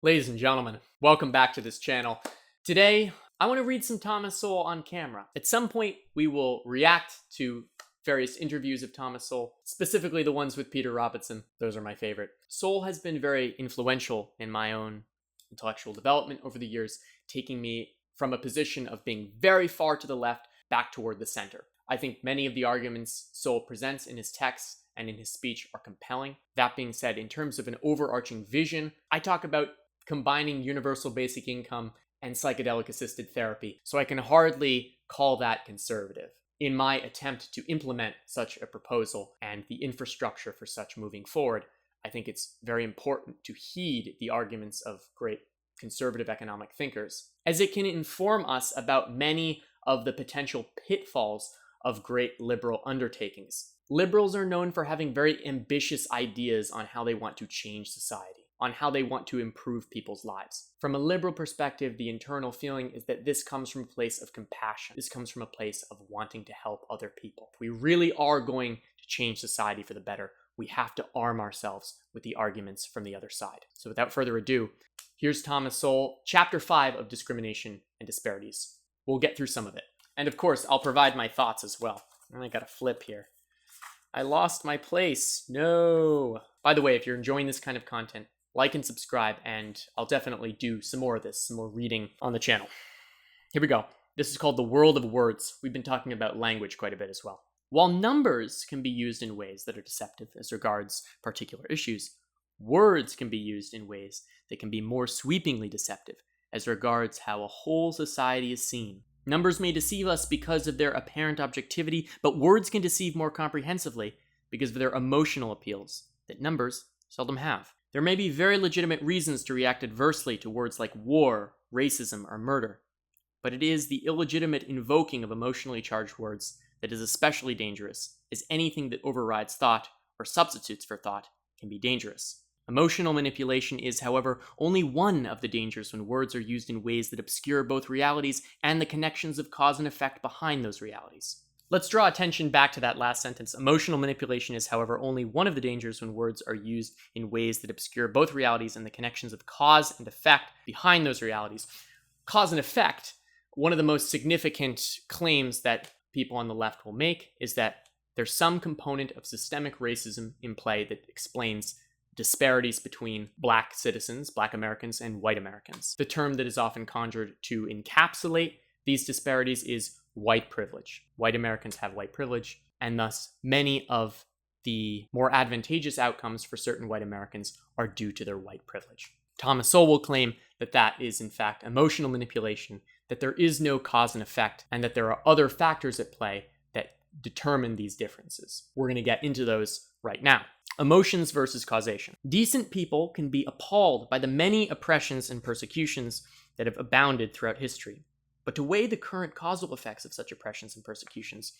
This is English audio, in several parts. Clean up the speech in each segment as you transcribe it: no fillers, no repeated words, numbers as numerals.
Ladies and gentlemen, welcome back to this channel. Today, I want to read some Thomas Sowell on camera. At some point, we will react to various interviews of Thomas Sowell, specifically the ones with Peter Robinson. Those are my favorite. Sowell has been very influential in my own intellectual development over the years, taking me from a position of being very far to the left back toward the center. I think many of the arguments Sowell presents in his texts and in his speech are compelling. That being said, in terms of an overarching vision, I talk about combining universal basic income and psychedelic-assisted therapy, so I can hardly call that conservative in my attempt to implement such a proposal and the infrastructure for such moving forward. I think it's very important to heed the arguments of great conservative economic thinkers, as it can inform us about many of the potential pitfalls of great liberal undertakings. Liberals are known for having very ambitious ideas on how they want to change society, on how they want to improve people's lives. From a liberal perspective, the internal feeling is that this comes from a place of compassion. This comes from a place of wanting to help other people. If we really are going to change society for the better, we have to arm ourselves with the arguments from the other side. So without further ado, here's Thomas Sowell, Chapter 5 of Discrimination and Disparities. We'll get through some of it. And of course, I'll provide my thoughts as well. I gotta flip here. I lost my place. No. By the way, if you're enjoying this kind of content, like and subscribe, and I'll definitely do some more of this, some more reading on the channel. Here we go. This is called The World of Words. We've been talking about language quite a bit as well. While numbers can be used in ways that are deceptive as regards particular issues, words can be used in ways that can be more sweepingly deceptive as regards how a whole society is seen. Numbers may deceive us because of their apparent objectivity, but words can deceive more comprehensively because of their emotional appeals that numbers seldom have. There may be very legitimate reasons to react adversely to words like war, racism, or murder, but it is the illegitimate invoking of emotionally charged words that is especially dangerous, as anything that overrides thought or substitutes for thought can be dangerous. Emotional manipulation is, however, only one of the dangers when words are used in ways that obscure both realities and the connections of cause and effect behind those realities. Let's draw attention back to that last sentence. Emotional manipulation is, however, only one of the dangers when words are used in ways that obscure both realities and the connections of cause and effect behind those realities. Cause and effect, one of the most significant claims that people on the left will make is that there's some component of systemic racism in play that explains disparities between Black citizens, Black Americans, and white Americans. The term that is often conjured to encapsulate these disparities is white privilege. White Americans have white privilege, and thus many of the more advantageous outcomes for certain white Americans are due to their white privilege. Thomas Sowell will claim that that is in fact emotional manipulation, that there is no cause and effect, and that there are other factors at play that determine these differences. We're going to get into those right now. Emotions versus causation. Decent people can be appalled by the many oppressions and persecutions that have abounded throughout history. But to weigh the current causal effects of such oppressions and persecutions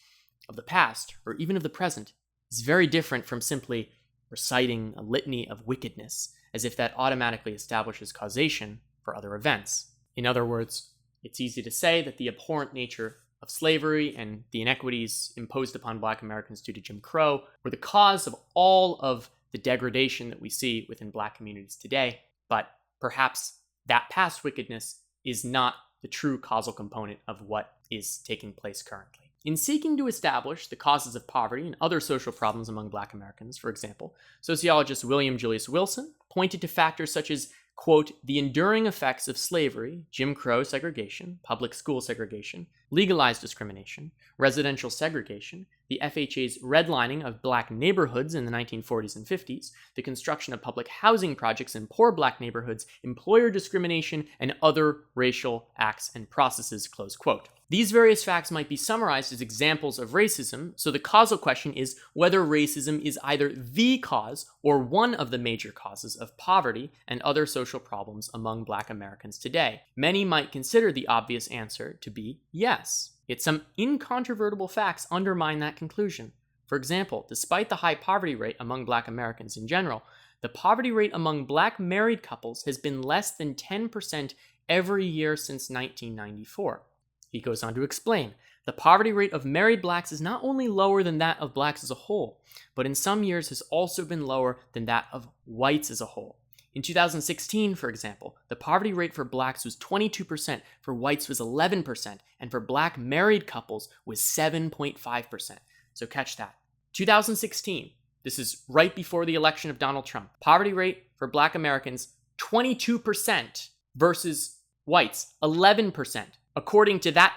of the past, or even of the present, is very different from simply reciting a litany of wickedness, as if that automatically establishes causation for other events. In other words, it's easy to say that the abhorrent nature of slavery and the inequities imposed upon Black Americans due to Jim Crow were the cause of all of the degradation that we see within Black communities today, but perhaps that past wickedness is not the true causal component of what is taking place currently. In seeking to establish the causes of poverty and other social problems among Black Americans, for example, sociologist William Julius Wilson pointed to factors such as, quote, the enduring effects of slavery, Jim Crow segregation, public school segregation, legalized discrimination, residential segregation, the FHA's redlining of Black neighborhoods in the 1940s and 50s, the construction of public housing projects in poor Black neighborhoods, employer discrimination, and other racial acts and processes, close quote. These various facts might be summarized as examples of racism, so the causal question is whether racism is either the cause or one of the major causes of poverty and other social problems among Black Americans today. Many might consider the obvious answer to be yes. Yet some incontrovertible facts undermine that conclusion. For example, despite the high poverty rate among Black Americans in general, the poverty rate among Black married couples has been less than 10% every year since 1994. He goes on to explain, the poverty rate of married Blacks is not only lower than that of Blacks as a whole, but in some years has also been lower than that of whites as a whole. In 2016, for example, the poverty rate for blacks was 22%, for whites was 11%, and for black married couples was 7.5%. So catch that. 2016, this is right before the election of Donald Trump. Poverty rate for black Americans, 22% versus whites, 11%. According to that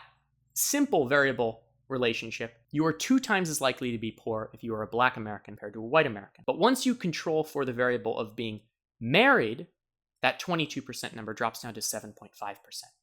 simple variable relationship, you are 2 times as likely to be poor if you are a black American compared to a white American. But once you control for the variable of being married, that 22% number drops down to 7.5%.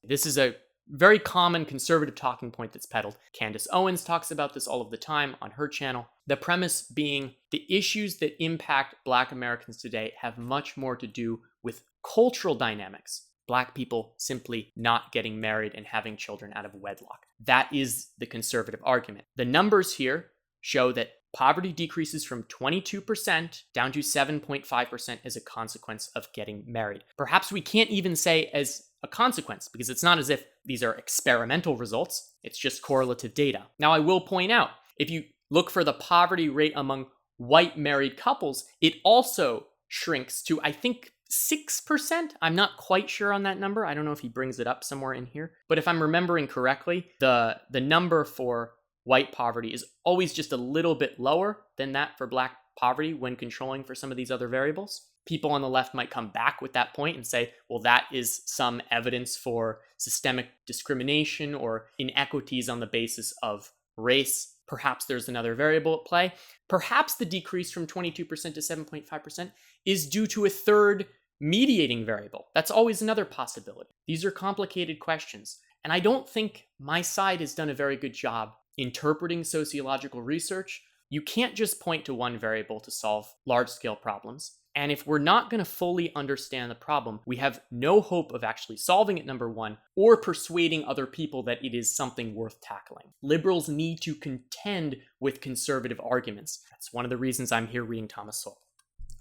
This is a very common conservative talking point that's peddled. Candace Owens talks about this all of the time on her channel. The premise being the issues that impact black Americans today have much more to do with cultural dynamics. Black people simply not getting married and having children out of wedlock. That is the conservative argument. The numbers here show that poverty decreases from 22% down to 7.5% as a consequence of getting married. Perhaps we can't even say as a consequence, because it's not as if these are experimental results. It's just correlative data. Now, I will point out, if you look for the poverty rate among white married couples, it also shrinks to, I think, 6%. I'm not quite sure on that number. I don't know if he brings it up somewhere in here. But if I'm remembering correctly, the number for white poverty is always just a little bit lower than that for black poverty when controlling for some of these other variables. People on the left might come back with that point and say, well, that is some evidence for systemic discrimination or inequities on the basis of race. Perhaps there's another variable at play. Perhaps the decrease from 22% to 7.5% is due to a third mediating variable. That's always another possibility. These are complicated questions. And I don't think my side has done a very good job interpreting sociological research. You can't just point to one variable to solve large-scale problems. And if we're not going to fully understand the problem, we have no hope of actually solving it, number one, or persuading other people that it is something worth tackling. Liberals need to contend with conservative arguments. That's one of the reasons I'm here reading Thomas Sowell.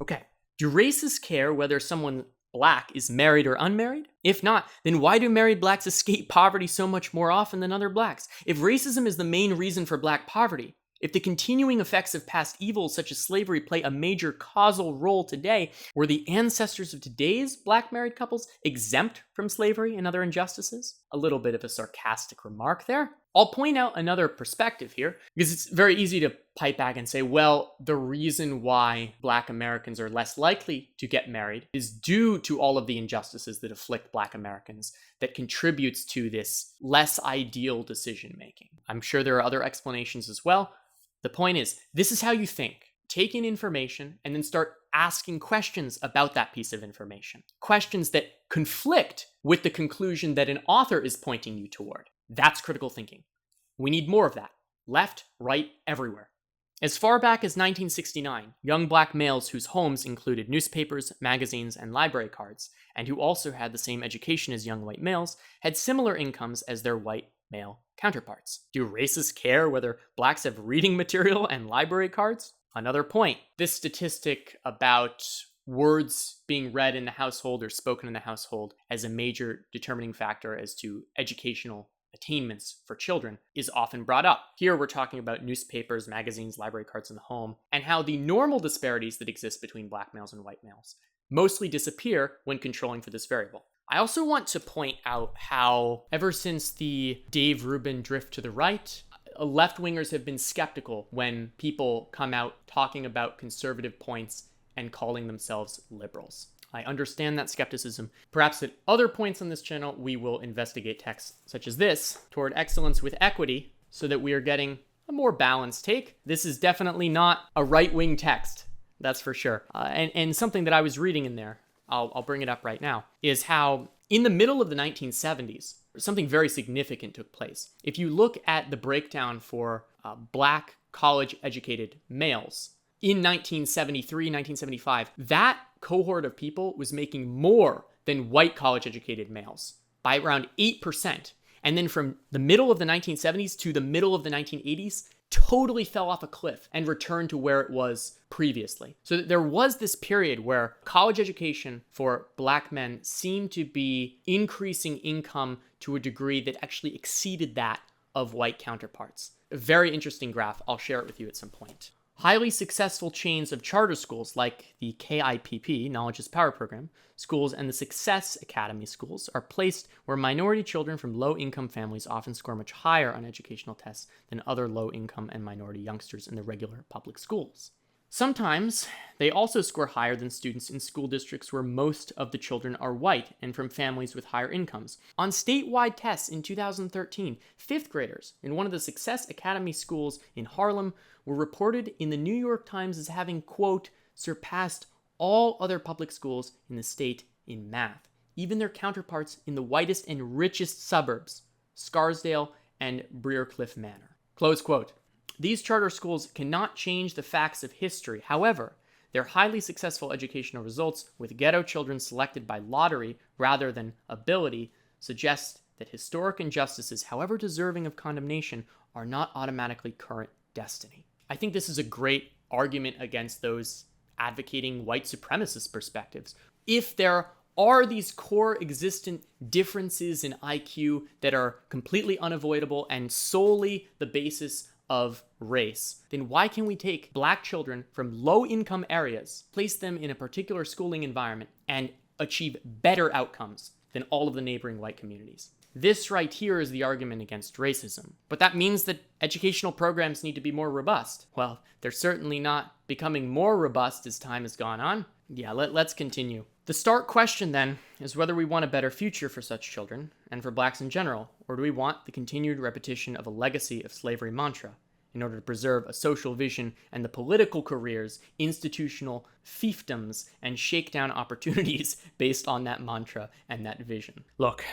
Okay. Do racists care whether someone black is married or unmarried? If not, then why do married blacks escape poverty so much more often than other blacks? If racism is the main reason for black poverty, if the continuing effects of past evils such as slavery play a major causal role today, were the ancestors of today's black married couples exempt from slavery and other injustices? A little bit of a sarcastic remark there. I'll point out another perspective here, because it's very easy to pipe back and say, well, the reason why black Americans are less likely to get married is due to all of the injustices that afflict black Americans that contributes to this less ideal decision making. I'm sure there are other explanations as well. The point is, this is how you think. Take in information and then start asking questions about that piece of information. Questions that conflict with the conclusion that an author is pointing you toward. That's critical thinking. We need more of that. Left, right, everywhere. As far back as 1969, young black males whose homes included newspapers, magazines, and library cards, and who also had the same education as young white males, had similar incomes as their white male counterparts. Do racists care whether blacks have reading material and library cards? Another point, this statistic about words being read in the household or spoken in the household as a major determining factor as to educational attainments for children is often brought up. Here we're talking about newspapers, magazines, library cards in the home, and how the normal disparities that exist between black males and white males mostly disappear when controlling for this variable. I also want to point out how, ever since the Dave Rubin drift to the right, left-wingers have been skeptical when people come out talking about conservative points and calling themselves liberals. I understand that skepticism. Perhaps at other points on this channel, we will investigate texts such as this toward excellence with equity so that we are getting a more balanced take. This is definitely not a right-wing text, that's for sure. And something that I was reading in there, I'll bring it up right now, is how in the middle of the 1970s, something very significant took place. If you look at the breakdown for black college-educated males in 1973, 1975, that cohort of people was making more than white college-educated males by around 8%. And then from the middle of the 1970s to the middle of the 1980s, totally fell off a cliff and returned to where it was previously. So there was this period where college education for black men seemed to be increasing income to a degree that actually exceeded that of white counterparts. A very interesting graph. I'll share it with you at some point. Highly successful chains of charter schools like the KIPP, Knowledge is Power Program, schools and the Success Academy schools are placed where minority children from low-income families often score much higher on educational tests than other low-income and minority youngsters in the regular public schools. Sometimes, they also score higher than students in school districts where most of the children are white and from families with higher incomes. On statewide tests in 2013, fifth graders in one of the Success Academy schools in Harlem were reported in the New York Times as having, quote, surpassed all other public schools in the state in math, even their counterparts in the whitest and richest suburbs, Scarsdale and Brearcliff Manor, close quote. These charter schools cannot change the facts of history. However, their highly successful educational results with ghetto children selected by lottery rather than ability suggest that historic injustices, however deserving of condemnation, are not automatically current destiny. I think this is a great argument against those advocating white supremacist perspectives. If there are these core existent differences in IQ that are completely unavoidable and solely the basis of race, then why can we take black children from low-income areas, place them in a particular schooling environment, and achieve better outcomes than all of the neighboring white communities? This right here is the argument against racism. But that means that educational programs need to be more robust. Well, they're certainly not becoming more robust as time has gone on. Yeah, let's continue. The stark question then is whether we want a better future for such children, and for blacks in general, or do we want the continued repetition of a legacy of slavery mantra in order to preserve a social vision and the political careers, institutional fiefdoms, and shakedown opportunities based on that mantra and that vision? Look,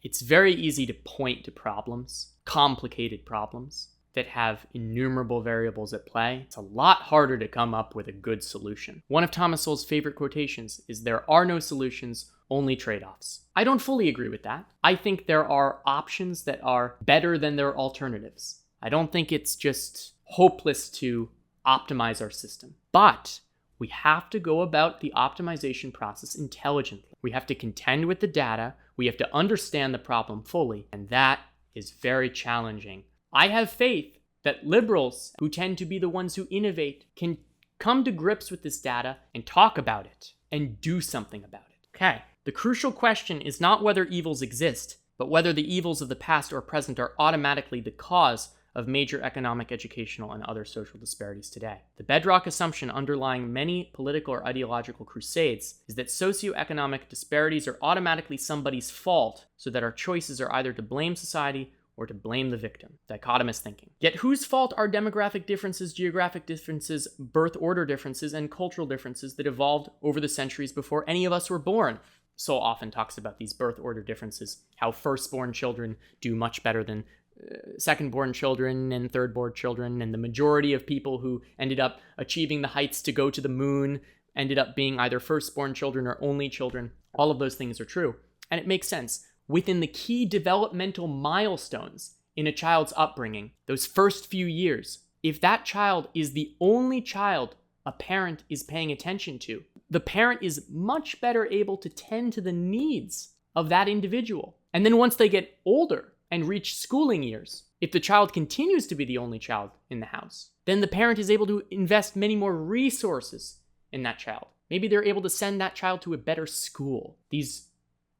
it's very easy to point to problems, complicated problems, that have innumerable variables at play. It's a lot harder to come up with a good solution. One of Thomas Sowell's favorite quotations is, "There are no solutions, only trade-offs." I don't fully agree with that. I think there are options that are better than their alternatives. I don't think it's just hopeless to optimize our system. But we have to go about the optimization process intelligently. We have to contend with the data, we have to understand the problem fully, and that is very challenging. I have faith that liberals, who tend to be the ones who innovate, can come to grips with this data and talk about it and do something about it. Okay, the crucial question is not whether evils exist, but whether the evils of the past or present are automatically the cause of major economic, educational, and other social disparities today. The bedrock assumption underlying many political or ideological crusades is that socioeconomic disparities are automatically somebody's fault, so that our choices are either to blame society or to blame the victim. Dichotomous thinking. Yet whose fault are demographic differences, geographic differences, birth order differences, and cultural differences that evolved over the centuries before any of us were born? Sowell often talks about these birth order differences, how firstborn children do much better than second-born children and third-born children, and the majority of people who ended up achieving the heights to go to the moon ended up being either firstborn children or only children. All of those things are true, and it makes sense. Within the key developmental milestones in a child's upbringing, those first few years, if that child is the only child a parent is paying attention to, the parent is much better able to tend to the needs of that individual. And then once they get older and reach schooling years, if the child continues to be the only child in the house, then the parent is able to invest many more resources in that child. Maybe they're able to send that child to a better school. These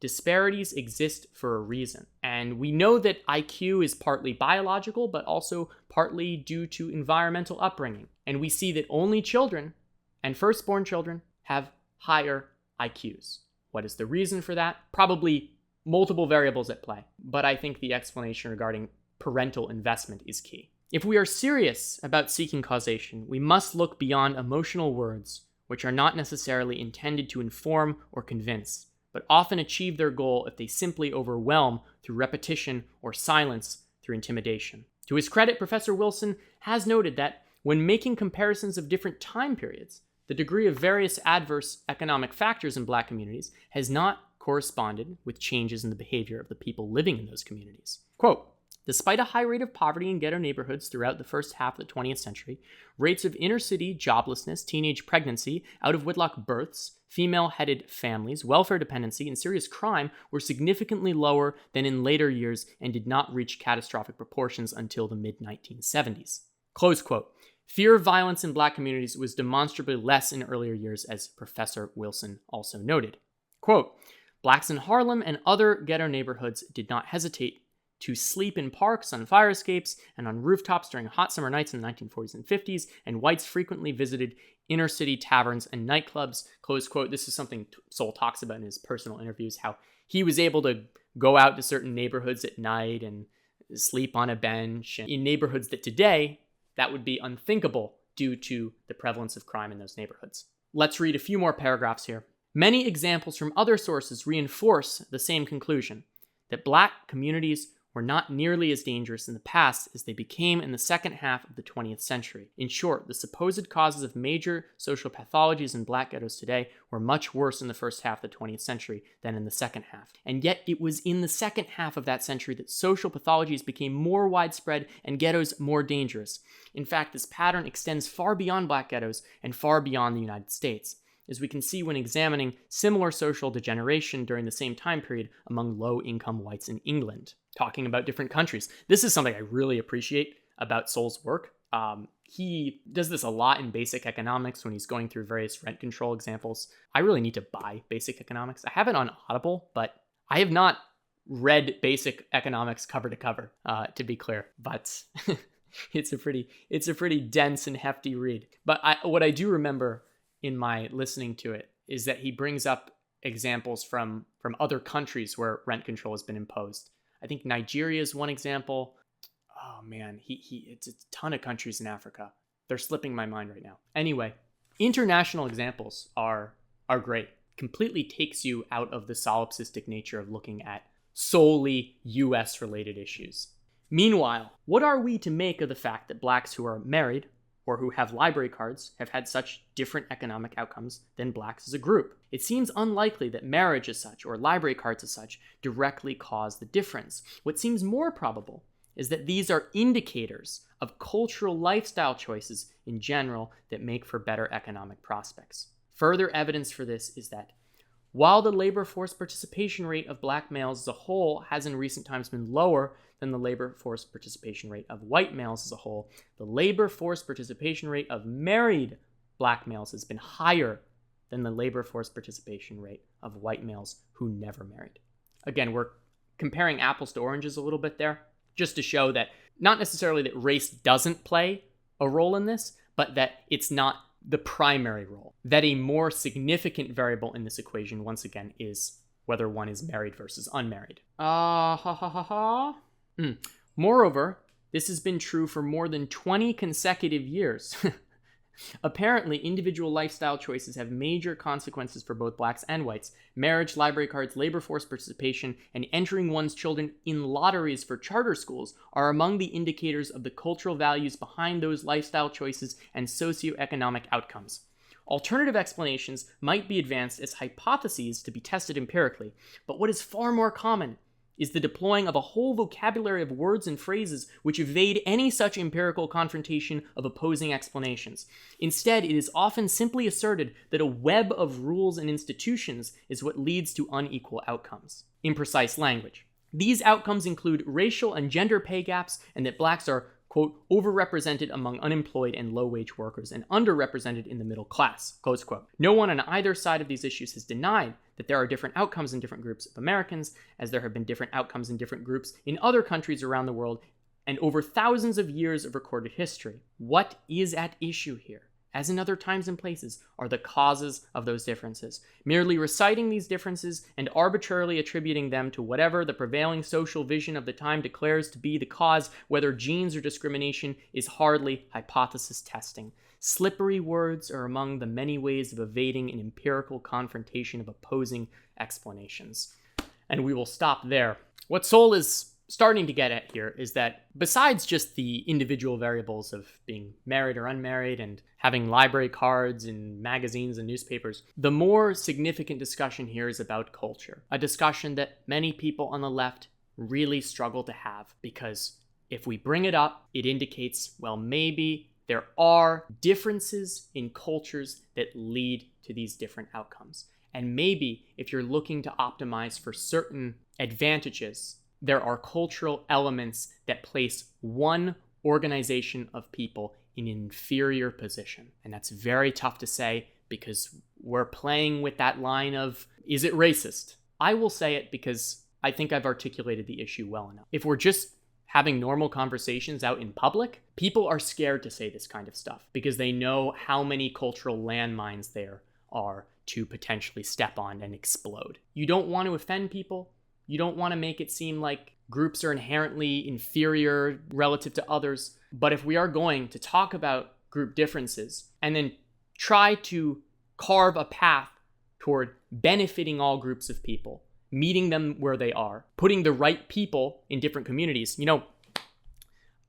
disparities exist for a reason. And we know that IQ is partly biological, but also partly due to environmental upbringing. And we see that only children and firstborn children have higher IQs. What is the reason for that? Probably multiple variables at play, but I think the explanation regarding parental investment is key. If we are serious about seeking causation, we must look beyond emotional words, which are not necessarily intended to inform or convince, but often achieve their goal if they simply overwhelm through repetition or silence through intimidation. To his credit, Professor Wilson has noted that when making comparisons of different time periods, the degree of various adverse economic factors in Black communities has not corresponded with changes in the behavior of the people living in those communities. Quote, "Despite a high rate of poverty in ghetto neighborhoods throughout the first half of the 20th century, rates of inner-city joblessness, teenage pregnancy, out-of-wedlock births, female-headed families, welfare dependency, and serious crime were significantly lower than in later years and did not reach catastrophic proportions until the mid-1970s." Close quote. Fear of violence in black communities was demonstrably less in earlier years, as Professor Wilson also noted. Quote, blacks in Harlem and other ghetto neighborhoods did not hesitate to sleep in parks, on fire escapes, and on rooftops during hot summer nights in the 1940s and 50s, and whites frequently visited inner city taverns and nightclubs, close quote. This is something Sowell talks about in his personal interviews, how he was able to go out to certain neighborhoods at night and sleep on a bench, and in neighborhoods that today, that would be unthinkable due to the prevalence of crime in those neighborhoods. Let's read a few more paragraphs here. Many examples from other sources reinforce the same conclusion, that black communities were not nearly as dangerous in the past as they became in the second half of the 20th century. In short, the supposed causes of major social pathologies in black ghettos today were much worse in the first half of the 20th century than in the second half. And yet it was in the second half of that century that social pathologies became more widespread and ghettos more dangerous. In fact, this pattern extends far beyond black ghettos and far beyond the United States, as we can see when examining similar social degeneration during the same time period among low-income whites in England. Talking about different countries. This is something I really appreciate about Sowell's work. He does this a lot in basic economics when he's going through various rent control examples. I really need to buy basic economics. I have it on Audible, but I have not read basic economics cover to cover, to be clear. But it's a pretty dense and hefty read. But what I do remember in my listening to it is that he brings up examples from other countries where rent control has been imposed. I think Nigeria is one example. Oh man, it's a ton of countries in Africa. They're slipping my mind right now. Anyway, international examples are great. Completely takes you out of the solipsistic nature of looking at solely US related issues. Meanwhile, what are we to make of the fact that blacks who are married or who have library cards have had such different economic outcomes than blacks as a group? It seems unlikely that marriage as such, or library cards as such, directly cause the difference. What seems more probable is that these are indicators of cultural lifestyle choices in general that make for better economic prospects. Further evidence for this is that while the labor force participation rate of black males as a whole has in recent times been lower than the labor force participation rate of white males as a whole, the labor force participation rate of married black males has been higher than the labor force participation rate of white males who never married. Again, we're comparing apples to oranges a little bit there, just to show that not necessarily that race doesn't play a role in this, but that it's not the primary role. That a more significant variable in this equation, once again, is whether one is married versus unmarried. Moreover, this has been true for more than 20 consecutive years. Apparently, individual lifestyle choices have major consequences for both blacks and whites. Marriage, library cards, labor force participation, and entering one's children in lotteries for charter schools are among the indicators of the cultural values behind those lifestyle choices and socioeconomic outcomes. Alternative explanations might be advanced as hypotheses to be tested empirically, but what is far more common is the deploying of a whole vocabulary of words and phrases which evade any such empirical confrontation of opposing explanations. Instead, it is often simply asserted that a web of rules and institutions is what leads to unequal outcomes. Imprecise language. These outcomes include racial and gender pay gaps, and that blacks are, quote, overrepresented among unemployed and low-wage workers and underrepresented in the middle class, close quote. No one on either side of these issues has denied that there are different outcomes in different groups of Americans, as there have been different outcomes in different groups in other countries around the world and over thousands of years of recorded history. What is at issue here, as in other times and places, are the causes of those differences. Merely reciting these differences and arbitrarily attributing them to whatever the prevailing social vision of the time declares to be the cause, whether genes or discrimination, is hardly hypothesis testing. Slippery words are among the many ways of evading an empirical confrontation of opposing explanations. And we will stop there. What Sowell is starting to get at here is that besides just the individual variables of being married or unmarried and having library cards and magazines and newspapers, the more significant discussion here is about culture. A discussion that many people on the left really struggle to have, because if we bring it up, it indicates, well, maybe there are differences in cultures that lead to these different outcomes. And maybe if you're looking to optimize for certain advantages, there are cultural elements that place one organization of people in an inferior position. And that's very tough to say because we're playing with that line of, is it racist? I will say it because I think I've articulated the issue well enough. If we're just having normal conversations out in public, people are scared to say this kind of stuff because they know how many cultural landmines there are to potentially step on and explode. You don't want to offend people. You don't want to make it seem like groups are inherently inferior relative to others. But if we are going to talk about group differences and then try to carve a path toward benefiting all groups of people, meeting them where they are, putting the right people in different communities.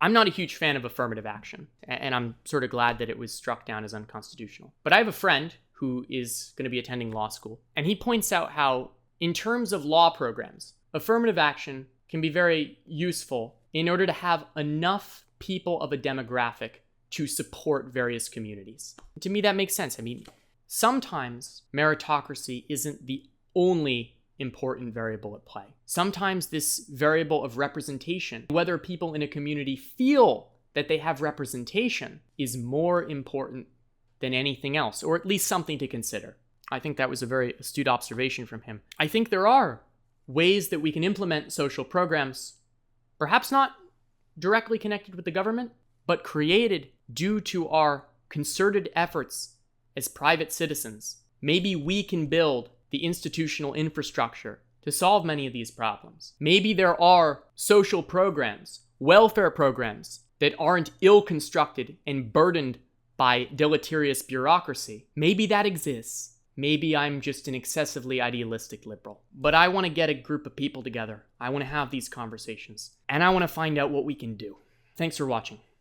I'm not a huge fan of affirmative action, and I'm sort of glad that it was struck down as unconstitutional. But I have a friend who is going to be attending law school, and he points out how, in terms of law programs, affirmative action can be very useful in order to have enough people of a demographic to support various communities. To me, that makes sense. I mean, sometimes meritocracy isn't the only important variable at play. Sometimes this variable of representation, whether people in a community feel that they have representation, is more important than anything else, or at least something to consider. I think that was a very astute observation from him. I think there are ways that we can implement social programs, perhaps not directly connected with the government, but created due to our concerted efforts as private citizens. Maybe we can build the institutional infrastructure to solve many of these problems. Maybe there are social programs, welfare programs that aren't ill-constructed and burdened by deleterious bureaucracy. Maybe that exists. Maybe I'm just an excessively idealistic liberal. But I want to get a group of people together. I want to have these conversations. And I want to find out what we can do. Thanks for watching.